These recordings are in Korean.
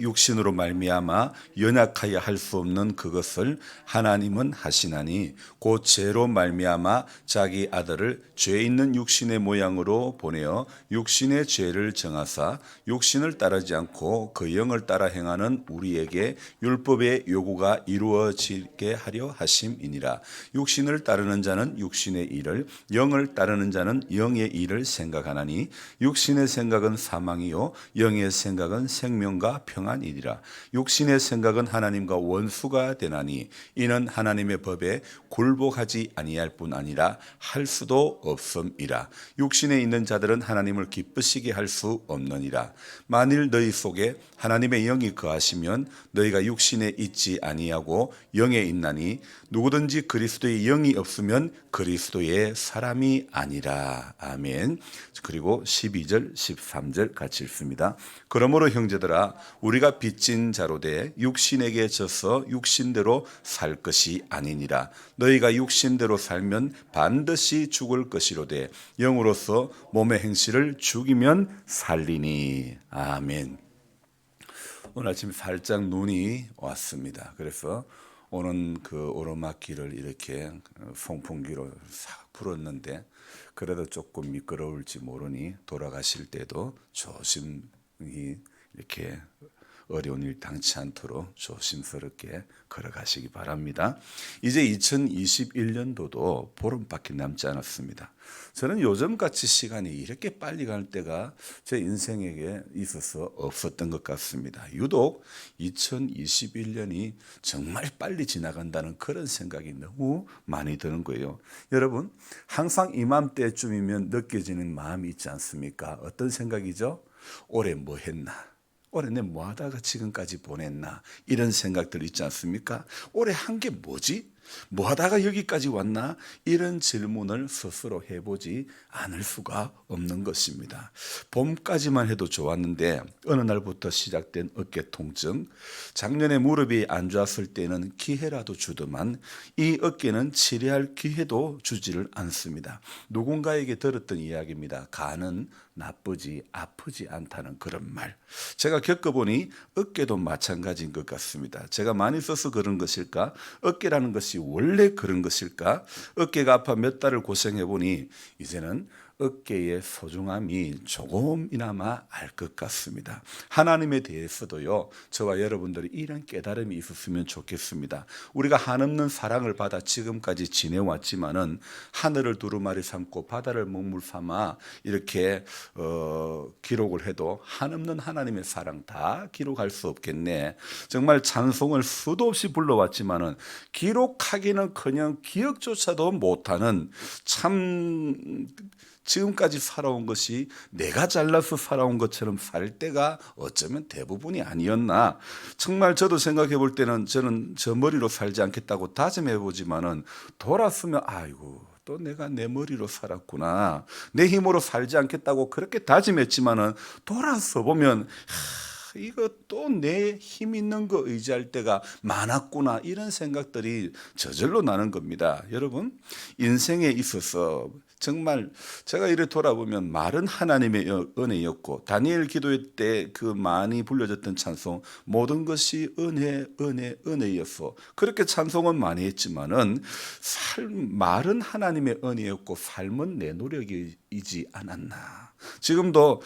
육신으로 말미암아 연약하여 할 수 없는 그것을 하나님은 하시나니 곧 죄로 말미암아 자기 아들을 죄 있는 육신의 모양으로 보내어 육신의 죄를 정하사 육신을 따르지 않고 그 영을 따라 행하는 우리에게 율법의 요구가 이루어지게 하려 하심이니라. 육신을 따르는 자는 육신의 일을, 영을 따르는 자는 영의 일을 생각하나니 육신의 생각은 사망이요 영의 생각은 생명과 평안이니라. 육신의 생각은 하나님과 원수가 되나니 이는 하나님의 법에 굴복하지 아니할 뿐 아니라 할 수도 없음이라. 육신에 있는 자들은 하나님을 기쁘시게 할 수 없느니라. 만일 너희 속에 하나님의 영이 거하시면 너희가 육신에 있지 아니하고 영에 있나니 누구든지 그리스도의 영이 없으면 그리스도의 사람이 아니라. 아멘. 그리고 12절 13절 같이 읽습니다. 그러므로 형제들아 우리가 빚진 자로 돼 육신에게 져서 육신대로 살 것이 아니니라. 너희가 육신대로 살면 반드시 죽을 것이로되 영으로서 몸의 행실을 죽이면 살리니. 아멘. 오늘 아침 살짝 눈이 왔습니다. 그래서 오는 그 오르막길을 이렇게 송풍기로 싹 불었는데 그래도 조금 미끄러울지 모르니 돌아가실 때도 조심히 이렇게 어려운 일 당치 않도록 조심스럽게 걸어가시기 바랍니다. 이제 2021년도도 보름밖에 남지 않았습니다. 저는 요즘같이 시간이 이렇게 빨리 갈 때가 제 인생에게 있어서 없었던 것 같습니다. 유독 2021년이 정말 빨리 지나간다는 그런 생각이 너무 많이 드는 거예요. 여러분, 항상 이맘때쯤이면 느껴지는 마음이 있지 않습니까? 어떤 생각이죠? 올해 뭐 했나? 올해 내 뭐 하다가 지금까지 보냈나? 이런 생각들 있지 않습니까? 올해 한 게 뭐지? 뭐 하다가 여기까지 왔나? 이런 질문을 스스로 해보지 않을 수가 없는 것입니다. 봄까지만 해도 좋았는데 어느 날부터 시작된 어깨 통증, 작년에 무릎이 안 좋았을 때는 기회라도 주더만 이 어깨는 치료할 기회도 주지를 않습니다. 누군가에게 들었던 이야기입니다. 간은 나쁘지 아프지 않다는 그런 말. 제가 겪어보니 어깨도 마찬가지인 것 같습니다. 제가 많이 써서 그런 것일까? 어깨라는 것이 원래 그런 것일까? 어깨가 아파 몇 달을 고생해보니 이제는 어깨의 소중함이 조금이나마 알 것 같습니다. 하나님에 대해서도요, 저와 여러분들이 이런 깨달음이 있었으면 좋겠습니다. 우리가 한없는 사랑을 받아 지금까지 지내왔지만은 하늘을 두루마리 삼고 바다를 먹물 삼아 이렇게 기록을 해도 한없는 하나님의 사랑 다 기록할 수 없겠네. 정말 찬송을 수도 없이 불러왔지만은 기록하기는커녕 기억조차도 못하는 참 지금까지 살아온 것이 내가 잘나서 살아온 것처럼 살 때가 어쩌면 대부분이 아니었나. 정말 저도 생각해 볼 때는 저는 저 머리로 살지 않겠다고 다짐해 보지만은 돌았으면 아이고 또 내가 내 머리로 살았구나. 내 힘으로 살지 않겠다고 그렇게 다짐했지만은 돌아서 보면 이거 또 내 힘 있는 거 의지할 때가 많았구나 이런 생각들이 저절로 나는 겁니다. 여러분 인생에 있어서 정말 제가 이래 돌아보면 말은 하나님의 은혜였고 다니엘 기도회 때 그 많이 불려졌던 찬송 모든 것이 은혜 은혜 은혜였어. 그렇게 찬송은 많이 했지만은 말은 하나님의 은혜였고 삶은 내 노력이지 않았나. 지금도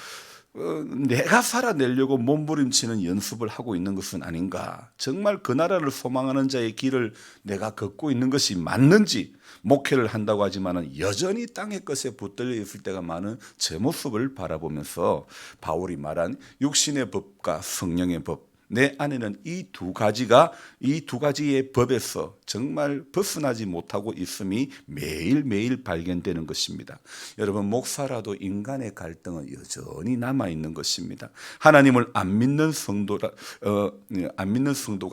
내가 살아내려고 몸부림치는 연습을 하고 있는 것은 아닌가. 정말 그 나라를 소망하는 자의 길을 내가 걷고 있는 것이 맞는지. 목회를 한다고 하지만 여전히 땅의 것에 붙들려 있을 때가 많은 제 모습을 바라보면서 바울이 말한 육신의 법과 성령의 법, 내 안에는 이 두 가지의 법에서 정말 벗어나지 못하고 있음이 매일매일 발견되는 것입니다. 여러분 목사라도 인간의 갈등은 여전히 남아 있는 것입니다. 하나님을 안 믿는 성도가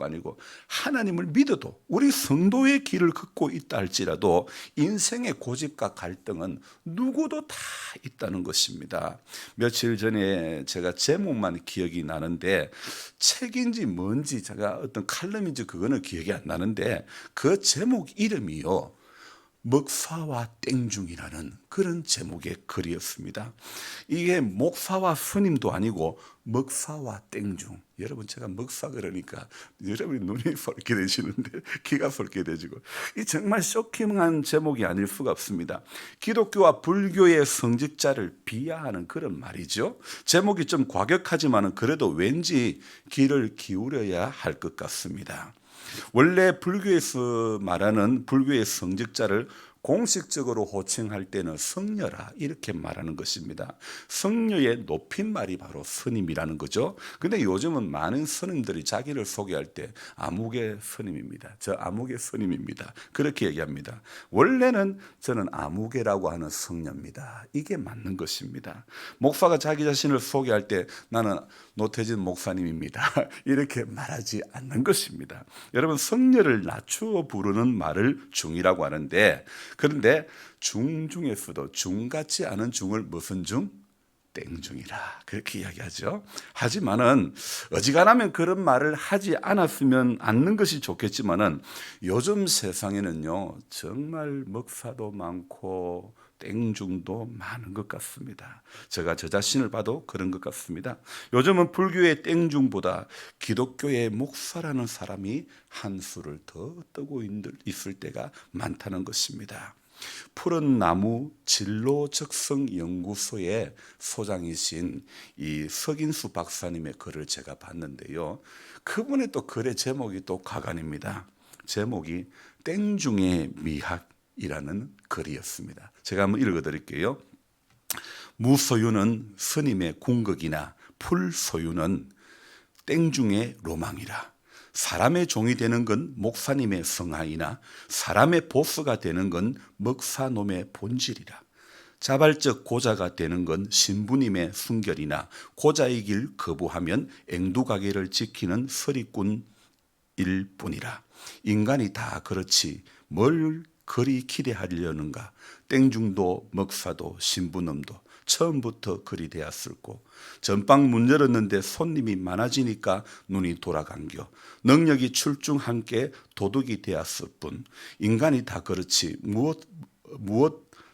아니고 하나님을 믿어도 우리 성도의 길을 걷고 있다 할지라도 인생의 고집과 갈등은 누구도 다 있다는 것입니다. 며칠 전에 제가 제목만 기억이 나는데 책인지 뭔지 제가 어떤 칼럼인지 그거는 기억이 안 나는데 그 제목 이름이요 먹사와 땡중이라는 그런 제목의 글이었습니다. 이게 목사와 스님도 아니고 먹사와 땡중. 여러분, 제가 먹사 그러니까 여러분이 눈이 쏠게 되시는데 귀가 쏠게 되지고, 이 정말 쇼킹한 제목이 아닐 수가 없습니다. 기독교와 불교의 성직자를 비하하는 그런 말이죠. 제목이 좀 과격하지만 그래도 왠지 귀를 기울여야 할 것 같습니다. 원래 불교에서 말하는 불교의 성직자를 공식적으로 호칭할 때는 성녀라 이렇게 말하는 것입니다. 성녀의 높임말이 바로 스님이라는 거죠. 근데 요즘은 많은 스님들이 자기를 소개할 때 아무개 스님입니다. 저 아무개 스님입니다. 그렇게 얘기합니다. 원래는 저는 아무개라고 하는 성녀입니다. 이게 맞는 것입니다. 목사가 자기 자신을 소개할 때 나는 노태진 목사님입니다. 이렇게 말하지 않는 것입니다. 여러분, 성녀를 낮추어 부르는 말을 중이라고 하는데, 그런데 중 중에서도 중 같지 않은 중을 무슨 중? 땡중이라 그렇게 이야기하죠. 하지만은 어지간하면 그런 말을 하지 않았으면 않는 것이 좋겠지만은 요즘 세상에는요 정말 먹사도 많고 땡중도 많은 것 같습니다. 제가 저 자신을 봐도 그런 것 같습니다. 요즘은 불교의 땡중보다 기독교의 목사라는 사람이 한 수를 더 뜨고 있을 때가 많다는 것입니다. 푸른 나무 진로 적성 연구소의 소장이신 이 석인수 박사님의 글을 제가 봤는데요. 그분의 또 글의 제목이 또 가관입니다. 제목이 땡중의 미학이라는 글이었습니다. 제가 한번 읽어드릴게요. 무소유는 스님의 궁극이나 풀소유는 땡중의 로망이라. 사람의 종이 되는 건 목사님의 성하이나 사람의 보스가 되는 건 먹사놈의 본질이라. 자발적 고자가 되는 건 신부님의 순결이나 고자의 길 거부하면 앵두가게를 지키는 서리꾼일 뿐이라. 인간이 다 그렇지 뭘 그리 기대하려는가. 땡중도 먹사도 신부놈도 처음부터 그리 되었을고, 전방 문 열었는데 손님이 많아지니까 눈이 돌아간겨. 능력이 출중한 게 도둑이 되었을 뿐. 인간이 다 그렇지 무엇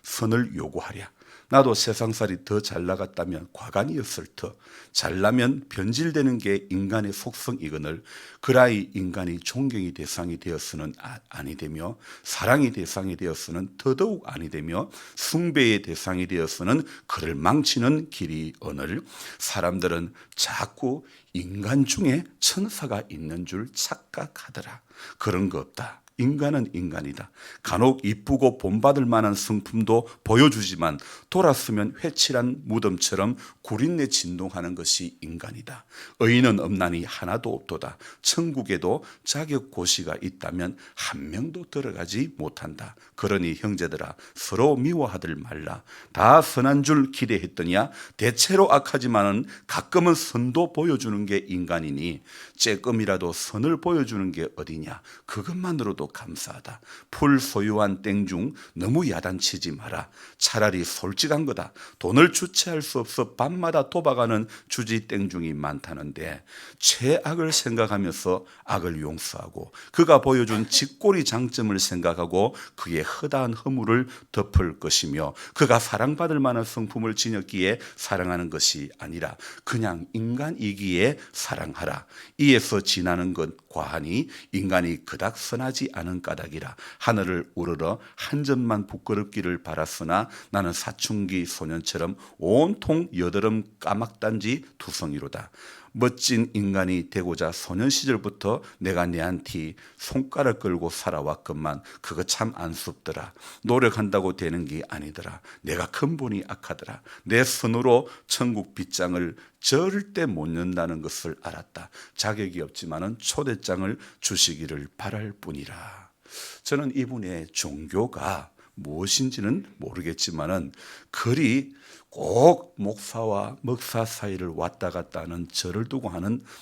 선을 요구하랴. 나도 세상살이 더 잘 나갔다면 과간이었을 터. 잘나면 변질되는 게 인간의 속성이거늘 그라이 인간이 존경의 대상이 되었으는 아니 되며 사랑의 대상이 되었으는 더더욱 아니 되며 숭배의 대상이 되었으는 그를 망치는 길이 오늘. 사람들은 자꾸 인간 중에 천사가 있는 줄 착각하더라. 그런 거 없다. 인간은 인간이다. 간혹 이쁘고 본받을 만한 성품도 보여주지만 돌았으면 회칠한 무덤처럼 구린내 진동하는 것이 인간이다. 의인은 없나니 하나도 없도다. 천국에도 자격고시가 있다면 한 명도 들어가지 못한다. 그러니 형제들아 서로 미워하들 말라. 다 선한 줄 기대했더니야 대체로 악하지만은 가끔은 선도 보여주는 게 인간이니 쬐끔이라도 선을 보여주는 게 어디냐. 그것만으로도 감사하다. 풀 소유한 땡중 너무 야단치지 마라. 차라리 솔직한 거다. 돈을 주체할 수 없어 밤마다 도박하는 주지 땡중이 많다는데 최악을 생각하면서 악을 용서하고 그가 보여준 짓꼬리 장점을 생각하고 그의 허다한 허물을 덮을 것이며 그가 사랑받을 만한 성품을 지녔기에 사랑하는 것이 아니라 그냥 인간이기에 사랑하라. 이에서 지나는 것 과하니 인간이 그닥 선하지 않은 까닭이라. 하늘을 우러러 한 점만 부끄럽기를 바랐으나 나는 사춘기 소년처럼 온통 여드름 까막단지 두성이로다. 멋진 인간이 되고자 소년 시절부터 내가 내한테 손가락 끌고 살아왔건만 그거 참 안쓰럽더라. 노력한다고 되는 게 아니더라. 내가 근본이 악하더라. 내 손으로 천국 빗장을 절대 못 연다는 것을 알았다. 자격이 없지만은 초대장을 주시기를 바랄 뿐이라. 저는 이분의 종교가 무엇인지는 모르겠지만은 글이 꼭 목사와 먹사 사이를 왔다 갔다 하는 저를 두고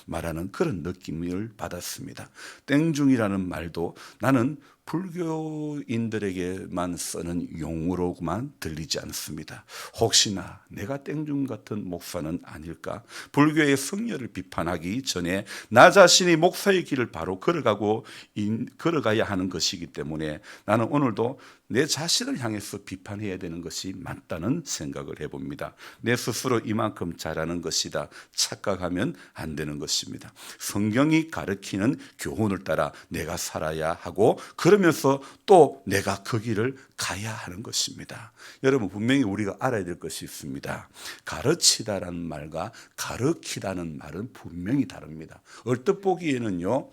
말하는 그런 느낌을 받았습니다. 땡중이라는 말도 나는 불교인들에게만 쓰는 용어로만 들리지 않습니다. 혹시나 내가 땡중 같은 목사는 아닐까? 불교의 성녀를 비판하기 전에 나 자신이 목사의 길을 바로 걸어가야 하는 것이기 때문에 나는 오늘도 내 자신을 향해서 비판해야 되는 것이 맞다는 생각을 해봅니다. 내 스스로 이만큼 잘하는 것이다 착각하면 안 되는 것입니다. 성경이 가르치는 교훈을 따라 내가 살아야 하고 그러면서 또 내가 그 길을 가야 하는 것입니다. 여러분 분명히 우리가 알아야 될 것이 있습니다. 가르치다라는 말과 가르치다는 말은 분명히 다릅니다. 얼뜻 보기에는요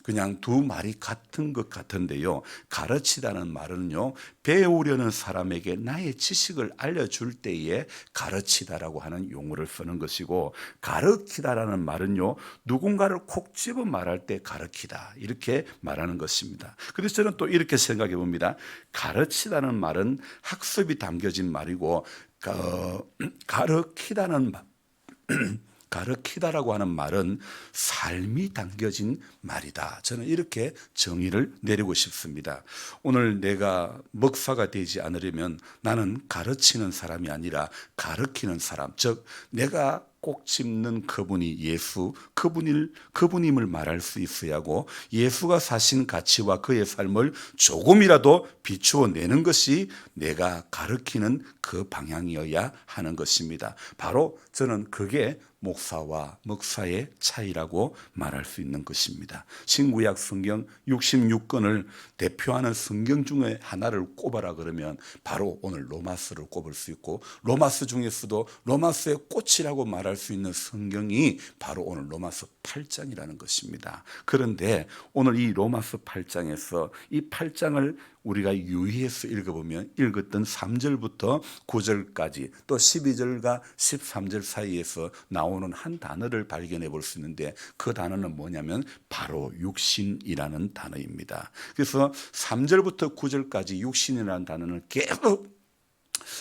그냥 두 말이 같은 것 같은데요. 가르치다는 말은요, 배우려는 사람에게 나의 지식을 알려줄 때에 가르치다라고 하는 용어를 쓰는 것이고, 가르치다라는 말은요, 누군가를 콕 집어 말할 때 가르치다 이렇게 말하는 것입니다. 그래서 저는 또 이렇게 생각해 봅니다. 가르치다는 말은 학습이 담겨진 말이고, 가르치다라고 하는 말은 삶이 담겨진 말이다. 저는 이렇게 정의를 내리고 싶습니다. 오늘 내가 목사가 되지 않으려면 나는 가르치는 사람이 아니라 가르치는 사람, 즉 내가 꼭 짚는 그분이 예수, 그분임을 말할 수 있어야 하고 예수가 사신 가치와 그의 삶을 조금이라도 비추어 내는 것이 내가 가르치는 그 방향이어야 하는 것입니다. 바로 저는 그게 목사와 목사의 차이라고 말할 수 있는 것입니다. 신구약 성경 66권을 대표하는 성경 중에 하나를 꼽아라 그러면 바로 오늘 로마서를 꼽을 수 있고 로마서 중에서도 로마서의 꽃이라고 말할 수 있는 성경이 바로 오늘 로마서 8장이라는 것입니다. 그런데 오늘 이 로마서 8장에서 이 8장을 우리가 유의해서 읽어보면 읽었던 3절부터 9절까지 또 12절과 13절 사이에서 나오는 한 단어를 발견해 볼 수 있는데 그 단어는 뭐냐면 바로 육신이라는 단어입니다. 그래서 3절부터 9절까지 육신이라는 단어는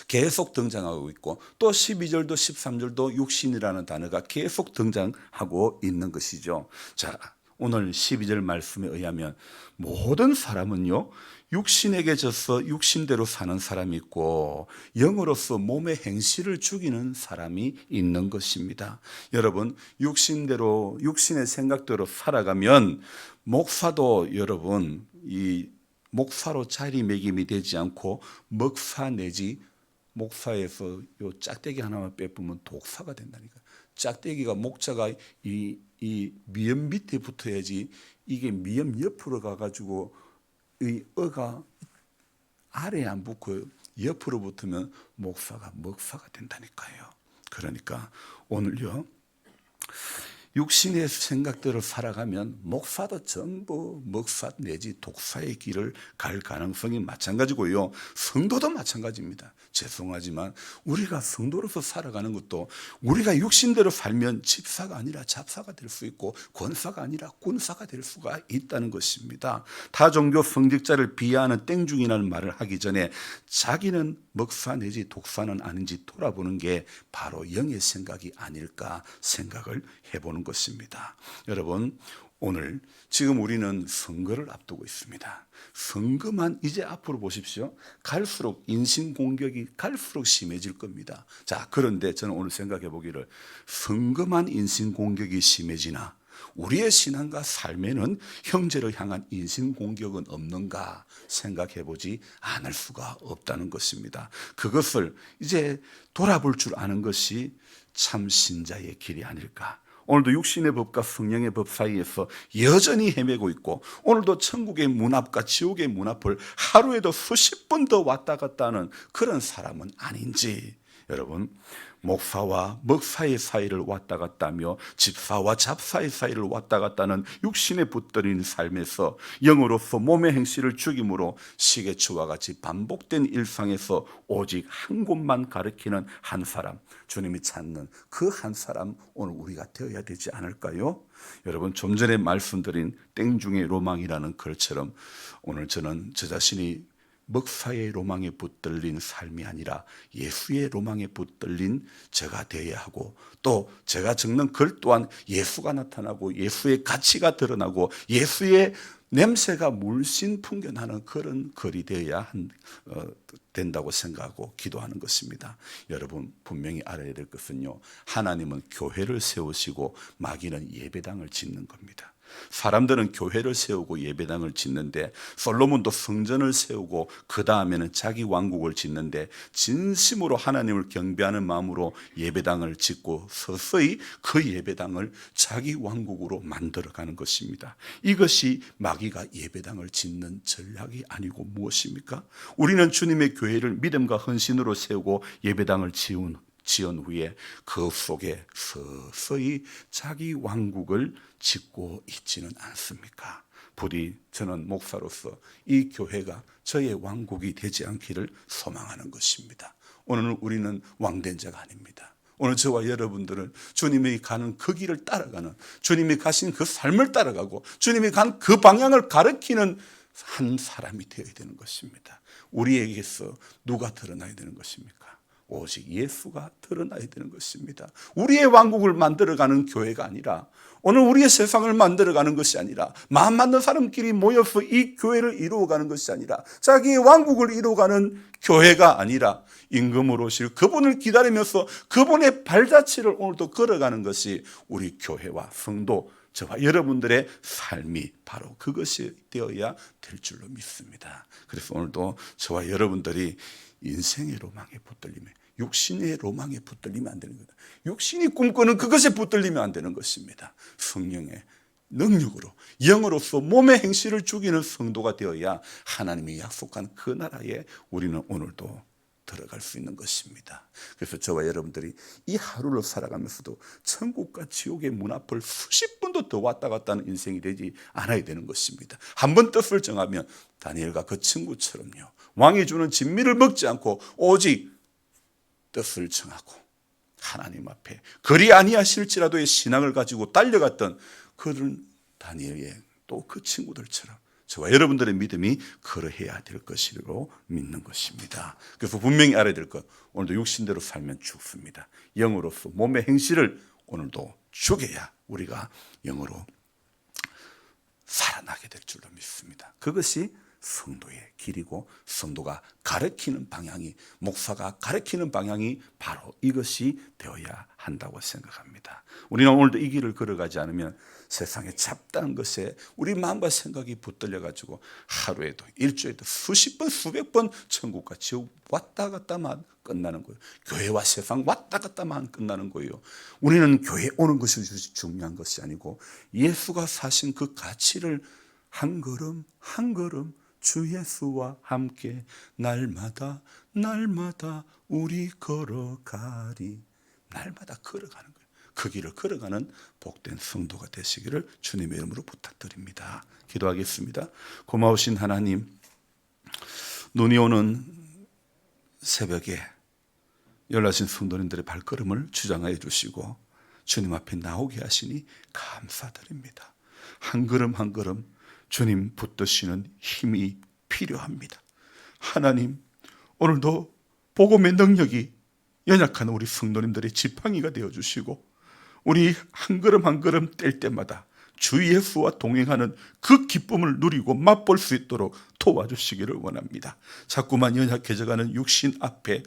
계속 등장하고 있고 또 12절도 13절도 육신이라는 단어가 계속 등장하고 있는 것이죠. 자, 오늘 12절 말씀에 의하면 모든 사람은요 육신에게 져서 육신대로 사는 사람이 있고 영으로서 몸의 행실을 죽이는 사람이 있는 것입니다. 여러분 육신대로 육신의 생각대로 살아가면 목사도 여러분 이 목사로 자리매김이 되지 않고 먹사 내지 목사에서 요 짝대기 하나만 빼보면 독사가 된다니까. 짝대기가 목자가 이 미연 밑에 붙어야지 이게 미연 옆으로 가가지고 이 어가 아래에 안 붙고 옆으로 붙으면 목사가 먹사가 된다니까요. 그러니까 오늘요 육신의 생각대로 살아가면 목사도 전부 먹사 내지 독사의 길을 갈 가능성이 마찬가지고요. 성도도 마찬가지입니다. 죄송하지만 우리가 성도로서 살아가는 것도 우리가 육신대로 살면 집사가 아니라 잡사가 될 수 있고 권사가 아니라 군사가 될 수가 있다는 것입니다. 타종교 성직자를 비하하는 땡중이라는 말을 하기 전에 자기는 먹사 내지 독사는 아닌지 돌아보는 게 바로 영의 생각이 아닐까 생각을 해보는 것입니다. 여러분 오늘 지금 우리는 선거를 앞두고 있습니다. 선거만 이제 앞으로 보십시오. 갈수록 인신공격이 갈수록 심해질 겁니다. 자, 그런데 저는 오늘 생각해 보기를 선거만 인신공격이 심해지나 우리의 신앙과 삶에는 형제를 향한 인신공격은 없는가 생각해 보지 않을 수가 없다는 것입니다. 그것을 이제 돌아볼 줄 아는 것이 참 신자의 길이 아닐까. 오늘도 육신의 법과 성령의 법 사이에서 여전히 헤매고 있고 오늘도 천국의 문 앞과 지옥의 문 앞을 하루에도 수십 번 더 왔다 갔다 하는 그런 사람은 아닌지 여러분 목사와 먹사의 사이를 왔다 갔다 하며 집사와 잡사의 사이를 왔다 갔다 하는 육신에 붙들린 삶에서 영으로서 몸의 행실을 죽임으로 시계추와 같이 반복된 일상에서 오직 한 곳만 가리키는 한 사람 주님이 찾는 그 한 사람 오늘 우리가 되어야 되지 않을까요? 여러분 좀 전에 말씀드린 땡중의 로망이라는 글처럼 오늘 저는 저 자신이 먹사의 로망에 붙들린 삶이 아니라 예수의 로망에 붙들린 제가 되어야 하고, 또 제가 적는 글 또한 예수가 나타나고 예수의 가치가 드러나고 예수의 냄새가 물씬 풍겨나는 그런 글이 되어야 된다고 생각하고 기도하는 것입니다. 여러분 분명히 알아야 될 것은요, 하나님은 교회를 세우시고 마귀는 예배당을 짓는 겁니다. 사람들은 교회를 세우고 예배당을 짓는데, 솔로몬도 성전을 세우고 그 다음에는 자기 왕국을 짓는데, 진심으로 하나님을 경배하는 마음으로 예배당을 짓고 서서히 그 예배당을 자기 왕국으로 만들어가는 것입니다. 이것이 마귀가 예배당을 짓는 전략이 아니고 무엇입니까? 우리는 주님의 교회를 믿음과 헌신으로 세우고 예배당을 지은 후에 그 속에 서서히 자기 왕국을 짓고 있지는 않습니까? 부디 저는 목사로서 이 교회가 저의 왕국이 되지 않기를 소망하는 것입니다. 오늘 우리는 왕된 자가 아닙니다. 오늘 저와 여러분들은 주님이 가는 그 길을 따라가는, 주님이 가신 그 삶을 따라가고 주님이 간 그 방향을 가리키는 한 사람이 되어야 되는 것입니다. 우리에게서 누가 드러나야 되는 것입니까? 오직 예수가 드러나야 되는 것입니다. 우리의 왕국을 만들어가는 교회가 아니라, 오늘 우리의 세상을 만들어가는 것이 아니라, 마음 맞는 사람끼리 모여서 이 교회를 이루어가는 것이 아니라, 자기의 왕국을 이루어가는 교회가 아니라, 임금으로 오실 그분을 기다리면서 그분의 발자취를 오늘도 걸어가는 것이 우리 교회와 성도, 저와 여러분들의 삶이 바로 그것이 되어야 될 줄로 믿습니다. 그래서 오늘도 저와 여러분들이 인생의 로망에 붙들리면, 육신의 로망에 붙들리면 안 되는 겁니다. 육신이 꿈꾸는 그것에 붙들리면 안 되는 것입니다. 성령의 능력으로, 영으로서 몸의 행실을 죽이는 성도가 되어야 하나님이 약속한 그 나라에 우리는 오늘도 들어갈 수 있는 것입니다. 그래서 저와 여러분들이 이 하루를 살아가면서도 천국과 지옥의 문 앞을 수십 번도 더 왔다 갔다 하는 인생이 되지 않아야 되는 것입니다. 한 번 뜻을 정하면 다니엘과 그 친구처럼요, 왕이 주는 진미를 먹지 않고 오직 뜻을 정하고 하나님 앞에 그리 아니하실지라도의 신앙을 가지고 달려갔던 그런 다니엘의 또 그 친구들처럼 저와 여러분들의 믿음이 그러해야 될 것이라고 믿는 것입니다. 그래서 분명히 알아야 될 것, 오늘도 육신대로 살면 죽습니다. 영으로서 몸의 행실을 오늘도 죽여야 우리가 영으로 살아나게 될 줄로 믿습니다. 그것이 성도의 길이고, 성도가 가르치는 방향이, 목사가 가르치는 방향이 바로 이것이 되어야 한다고 생각합니다. 우리는 오늘도 이 길을 걸어가지 않으면 세상에 잡다한 것에 우리 마음과 생각이 붙들려가지고 하루에도 일주일에도 수십 번 수백 번 천국과 지옥 왔다 갔다만 끝나는 거예요. 교회와 세상 왔다 갔다만 끝나는 거예요. 우리는 교회에 오는 것이 중요한 것이 아니고, 예수가 사신 그 가치를 한 걸음 한 걸음 주 예수와 함께 날마다 우리 걸어가리. 날마다 걸어가는 거예요. 그 길을 걸어가는 복된 성도가 되시기를 주님의 이름으로 부탁드립니다. 기도하겠습니다. 고마우신 하나님, 눈이 오는 새벽에 연락하신 성도님들의 발걸음을 주장하여 주시고 주님 앞에 나오게 하시니 감사드립니다. 한 걸음 한 걸음 주님 붙드시는 힘이 필요합니다. 하나님, 오늘도 복음의 능력이 연약한 우리 성도님들의 지팡이가 되어주시고, 우리 한 걸음 한 걸음 뗄 때마다 주 예수와 동행하는 그 기쁨을 누리고 맛볼 수 있도록 도와주시기를 원합니다. 자꾸만 연약해져가는 육신 앞에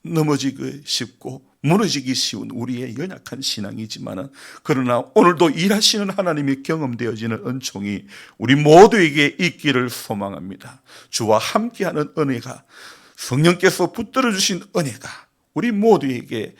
넘어지기 쉽고 무너지기 쉬운 우리의 연약한 신앙이지만, 그러나 오늘도 일하시는 하나님이 경험되어지는 은총이 우리 모두에게 있기를 소망합니다. 주와 함께하는 은혜가, 성령께서 붙들어 주신 은혜가 우리 모두에게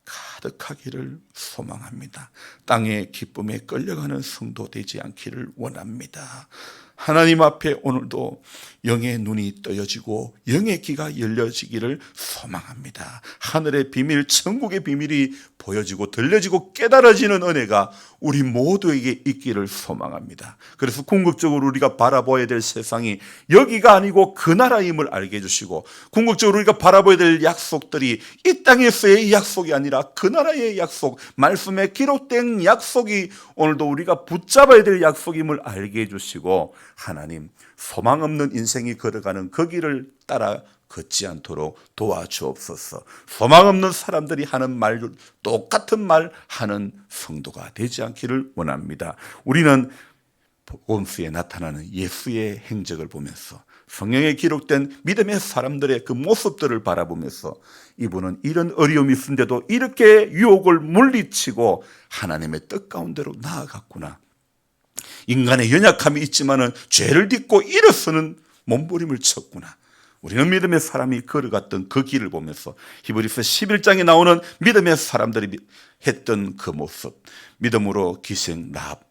가득하기를 소망합니다. 땅의 기쁨에 끌려가는 성도 되지 않기를 원합니다. 하나님 앞에 오늘도 영의 눈이 떠여지고 영의 귀가 열려지기를 소망합니다. 하늘의 비밀, 천국의 비밀이 보여지고 들려지고 깨달아지는 은혜가 우리 모두에게 있기를 소망합니다. 그래서 궁극적으로 우리가 바라봐야 될 세상이 여기가 아니고 그 나라임을 알게 해주시고, 궁극적으로 우리가 바라봐야 될 약속들이 이 땅에서의 약속이 아니라 그 나라의 약속, 말씀에 기록된 약속이 오늘도 우리가 붙잡아야 될 약속임을 알게 해주시고, 하나님 소망 없는 인생이 걸어가는 그 길을 따라 걷지 않도록 도와주옵소서. 소망 없는 사람들이 하는 말, 똑같은 말 하는 성도가 되지 않기를 원합니다. 우리는 복음서에 나타나는 예수의 행적을 보면서, 성경에 기록된 믿음의 사람들의 그 모습들을 바라보면서, 이분은 이런 어려움이 있는데도 이렇게 유혹을 물리치고 하나님의 뜻 가운데로 나아갔구나. 인간의 연약함이 있지만은 죄를 딛고 일어서는 몸부림을 쳤구나. 우리는 믿음의 사람이 걸어갔던 그 길을 보면서 히브리서 11장에 나오는 믿음의 사람들이 했던 그 모습, 믿음으로 기생 라합,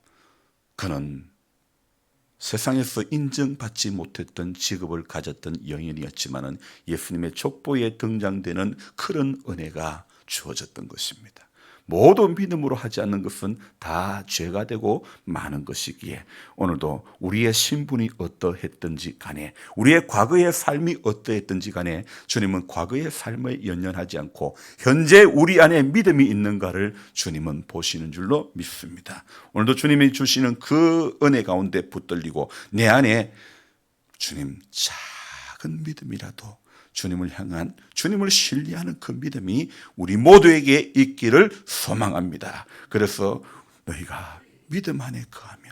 그는 세상에서 인정받지 못했던 직업을 가졌던 여인이었지만은 예수님의 족보에 등장되는 그런 은혜가 주어졌던 것입니다. 모두 믿음으로 하지 않는 것은 다 죄가 되고 많은 것이기에, 오늘도 우리의 신분이 어떠했든지 간에, 우리의 과거의 삶이 어떠했든지 간에 주님은 과거의 삶에 연연하지 않고 현재 우리 안에 믿음이 있는가를 주님은 보시는 줄로 믿습니다. 오늘도 주님이 주시는 그 은혜 가운데 붙들리고 내 안에 주님 작은 믿음이라도 주님을 향한, 주님을 신뢰하는 그 믿음이 우리 모두에게 있기를 소망합니다. 그래서 너희가 믿음 안에 거하면,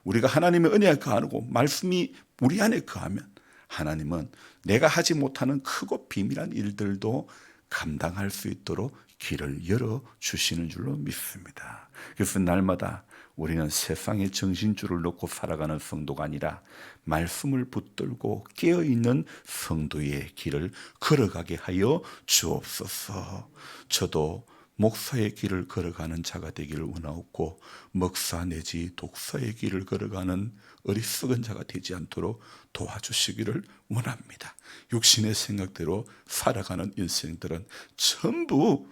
우리가 하나님의 은혜에 거하고 말씀이 우리 안에 거하면 하나님은 내가 하지 못하는 크고 비밀한 일들도 감당할 수 있도록 길을 열어주시는 줄로 믿습니다. 그래서 날마다 우리는 세상의 정신줄을 놓고 살아가는 성도가 아니라 말씀을 붙들고 깨어있는 성도의 길을 걸어가게 하여 주옵소서. 저도 목사의 길을 걸어가는 자가 되기를 원하옵고, 목사 내지 독사의 길을 걸어가는 어리석은 자가 되지 않도록 도와주시기를 원합니다. 육신의 생각대로 살아가는 인생들은 전부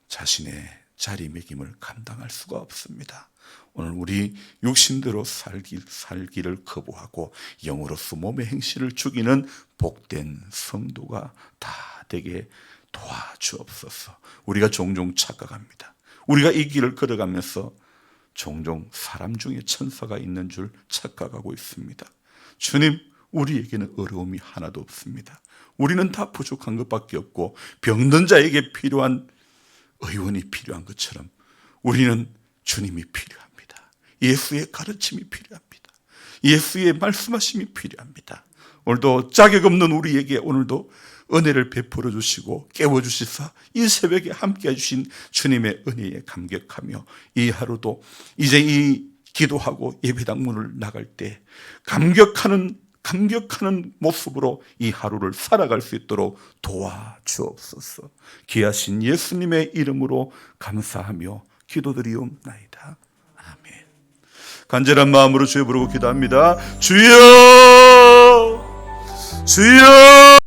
자신의 자리매김을 감당할 수가 없습니다. 오늘 우리 육신대로 살기를 거부하고 영으로서 몸의 행실을 죽이는 복된 성도가 다 되게 도와주옵소서. 우리가 종종 착각합니다. 우리가 이 길을 걸어가면서 종종 사람 중에 천사가 있는 줄 착각하고 있습니다. 주님, 우리에게는 어려움이 하나도 없습니다. 우리는 다 부족한 것밖에 없고 병든 자에게 필요한 의원이 필요한 것처럼 우리는 주님이 필요합니다. 예수의 가르침이 필요합니다. 예수의 말씀하심이 필요합니다. 오늘도 자격 없는 우리에게 오늘도 은혜를 베풀어 주시고 깨워주시사 이 새벽에 함께 해주신 주님의 은혜에 감격하며, 이 하루도 이제 이 기도하고 예배당 문을 나갈 때 감격하는 모습으로 이 하루를 살아갈 수 있도록 도와주옵소서. 귀하신 예수님의 이름으로 감사하며 기도드리옵나이다. 아멘. 간절한 마음으로 주여 부르고 기도합니다. 주여, 주여.